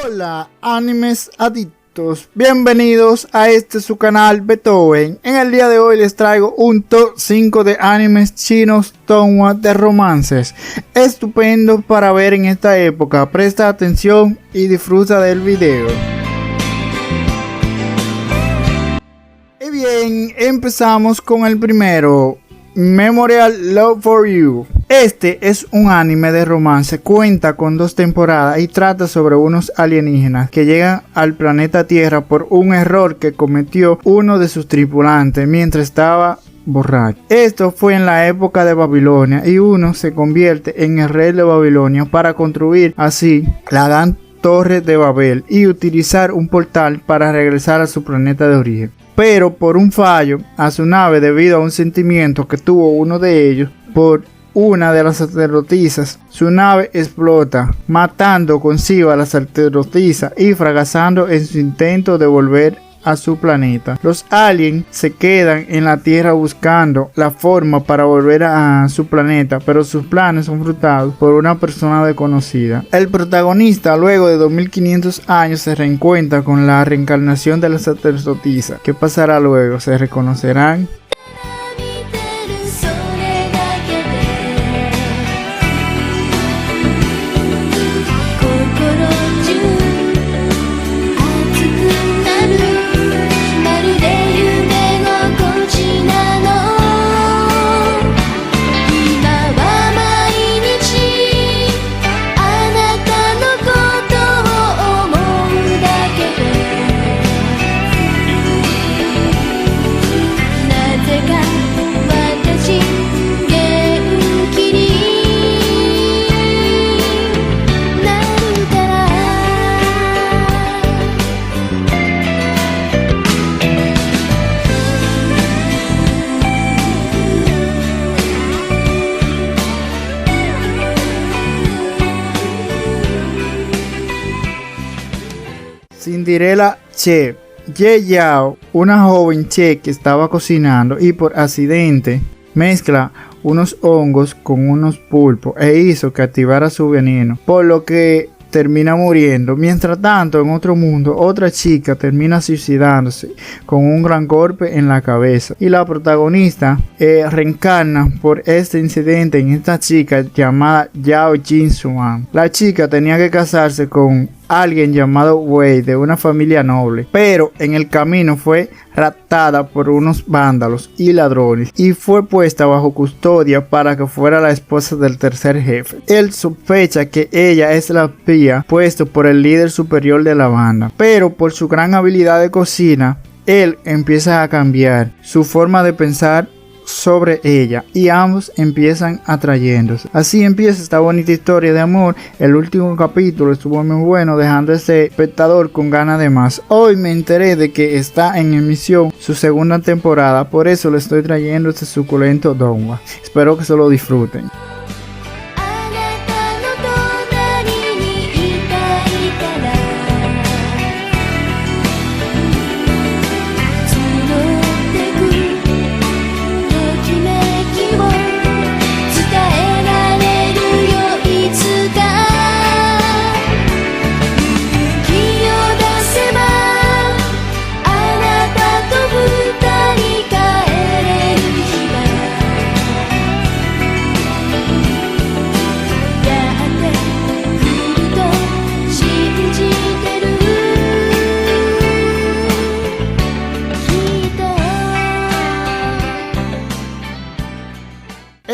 Hola animes adictos, bienvenidos a su canal Beethoven. En el día de hoy les traigo un top 5 de animes chinos tonghua de romances, estupendo para ver en esta época. Presta atención y disfruta del video. Y bien, empezamos con el primero, Memorial Love for You. Este es un anime de romance, cuenta con 2 temporadas y trata sobre unos alienígenas que llegan al planeta Tierra por un error que cometió uno de sus tripulantes mientras estaba borracho. Esto fue en la época de Babilonia y uno se convierte en el rey de Babilonia para construir así la gran Torre de Babel y utilizar un portal para regresar a su planeta de origen. Pero por un fallo a su nave debido a un sentimiento que tuvo uno de ellos por una de las sacerdotisas, su nave explota, matando consigo a la sacerdotisa y fracasando en su intento de volver a su planeta. Los aliens se quedan en la Tierra buscando la forma para volver a su planeta, pero sus planes son frustrados por una persona desconocida. El protagonista, luego de 2500 años, se reencuentra con la reencarnación de la sacerdotisa. ¿Qué pasará luego? ¿Se reconocerán? Cinderella Chef. Ye Yao, una joven chef que estaba cocinando y por accidente mezcla unos hongos con unos pulpos e hizo que activara su veneno, por lo que termina muriendo. Mientras tanto, en otro mundo, otra chica termina suicidándose con un gran golpe en la cabeza y la protagonista reencarna por este incidente en esta chica llamada Yao Jin Suan. La chica tenía que casarse con alguien llamado Wei de una familia noble, pero en el camino fue raptada por unos vándalos y ladrones y fue puesta bajo custodia para que fuera la esposa del tercer jefe. Él sospecha que ella es la espía puesto por el líder superior de la banda, pero por su gran habilidad de cocina, él empieza a cambiar su forma de pensar sobre ella y ambos empiezan atrayéndose. Así empieza esta bonita historia de amor. El último capítulo estuvo muy bueno, dejando a este espectador con ganas de más. Hoy me enteré de que está en emisión su segunda temporada, por eso le estoy trayendo este suculento donghua. Espero que se lo disfruten.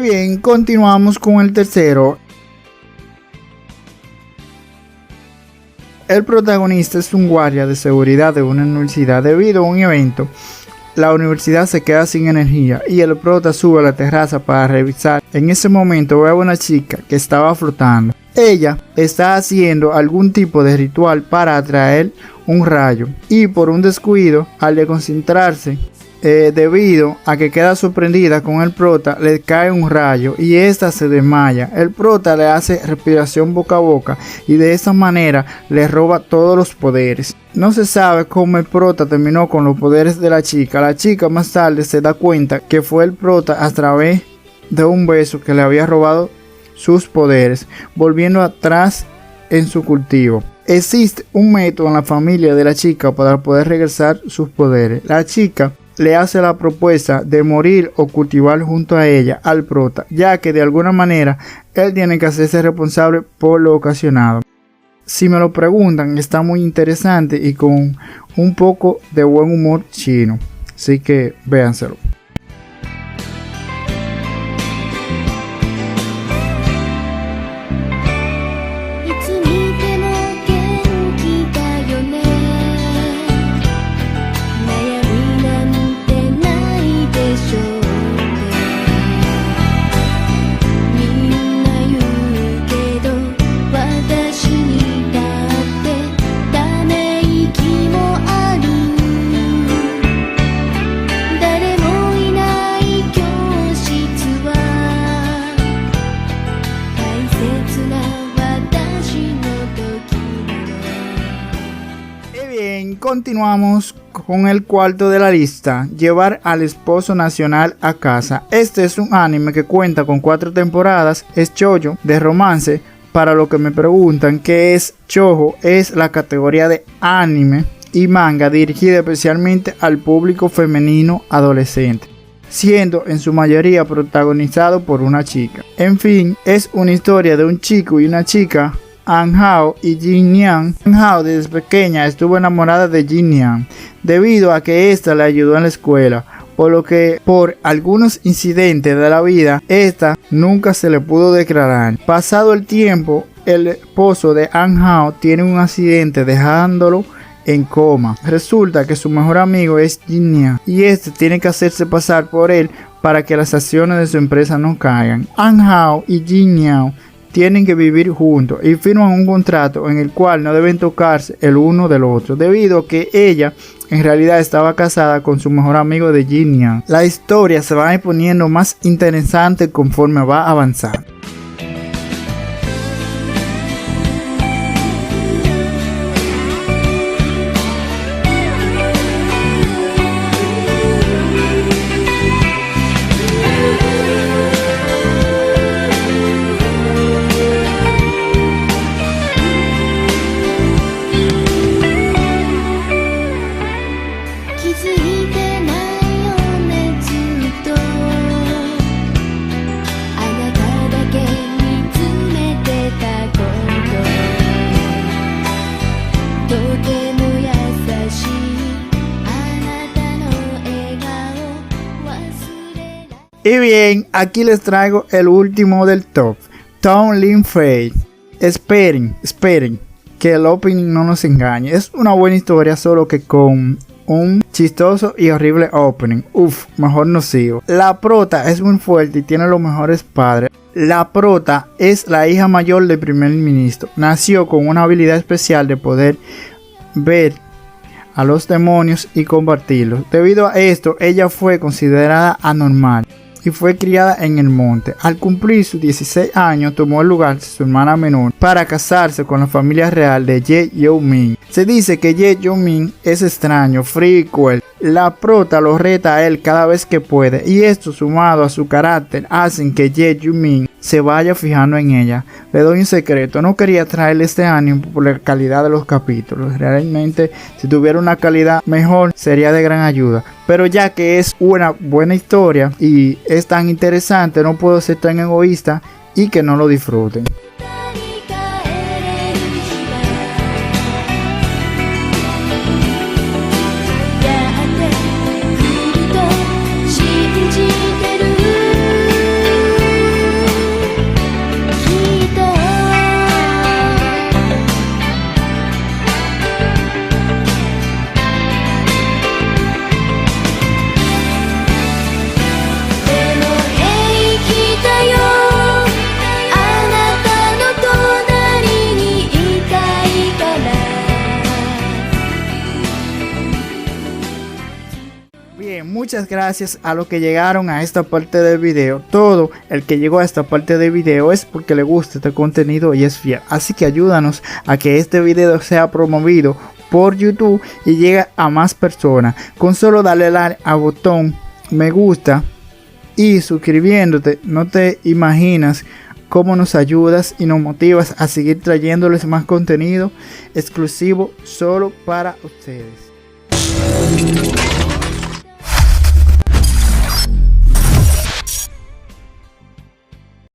Bien, continuamos con el tercero. El protagonista es un guardia de seguridad de una universidad. Debido a un evento, la universidad se queda sin energía y el prota sube a la terraza para revisar. En ese momento ve a una chica que estaba flotando. Ella está haciendo algún tipo de ritual para atraer un rayo y por un descuido, al desconcentrarse, debido a que queda sorprendida con el prota, le cae un rayo y esta se desmaya. El prota le hace respiración boca a boca y de esa manera le roba todos los poderes. No se sabe cómo el prota terminó con los poderes de la chica. La chica más tarde se da cuenta que fue el prota a través de un beso que le había robado sus poderes. Volviendo atrás en su cultivo. Existe un método en la familia de la chica para poder regresar sus poderes. La chica le hace la propuesta de morir o cultivar junto a ella al prota, ya que de alguna manera él tiene que hacerse responsable por lo ocasionado. Si me lo preguntan, está muy interesante y con un poco de buen humor chino, así que véanselo. Continuamos con el cuarto de la lista, llevar al esposo nacional a casa. Este es un anime que cuenta con 4 temporadas, es shoujo de romance. Para lo que me preguntan qué es shoujo, es la categoría de anime y manga dirigida especialmente al público femenino adolescente, siendo en su mayoría protagonizado por una chica. En fin, es una historia de un chico y una chica, An-hao y Jin-young. An-hao desde pequeña estuvo enamorada de Jin-young debido a que ésta le ayudó en la escuela, por lo que por algunos incidentes de la vida esta nunca se le pudo declarar. Pasado el tiempo, el esposo de An-hao tiene un accidente dejándolo en coma. Resulta que su mejor amigo es Jin-young y este tiene que hacerse pasar por él para que las acciones de su empresa no caigan. An-hao y Jin-young tienen que vivir juntos y firman un contrato en el cual no deben tocarse el uno del otro, debido a que ella en realidad estaba casada con su mejor amigo de Jin-young. La historia se va poniendo más interesante conforme va avanzando. Y bien, aquí les traigo el último del top, Tom Lin Fei. Esperen, que el opening no nos engañe. Es una buena historia, solo que con un chistoso y horrible opening. Mejor no sigo. La prota es muy fuerte y tiene los mejores padres. La prota es la hija mayor del primer ministro. Nació con una habilidad especial de poder ver a los demonios y combatirlos. Debido a esto, ella fue considerada anormal y fue criada en el monte. Al cumplir sus 16 años, tomó el lugar de su hermana menor para casarse con la familia real de Ye Youmin. Se dice que Ye Youmin es extraño, frío y cruel. La prota lo reta a él cada vez que puede, y esto sumado a su carácter hacen que Ye Youmin se vaya fijando en ella. Le doy un secreto, no quería traerle este anime por la calidad de los capítulos. Realmente, si tuviera una calidad mejor, sería de gran ayuda. Pero ya que es una buena historia y es tan interesante, no puedo ser tan egoísta y que no lo disfruten. Muchas gracias a los que llegaron a esta parte del video. Todo el que llegó a esta parte del video es porque le gusta este contenido y es fiel. Así que ayúdanos a que este video sea promovido por YouTube y llegue a más personas. Con solo darle like al botón me gusta y suscribiéndote, no te imaginas cómo nos ayudas y nos motivas a seguir trayéndoles más contenido exclusivo solo para ustedes.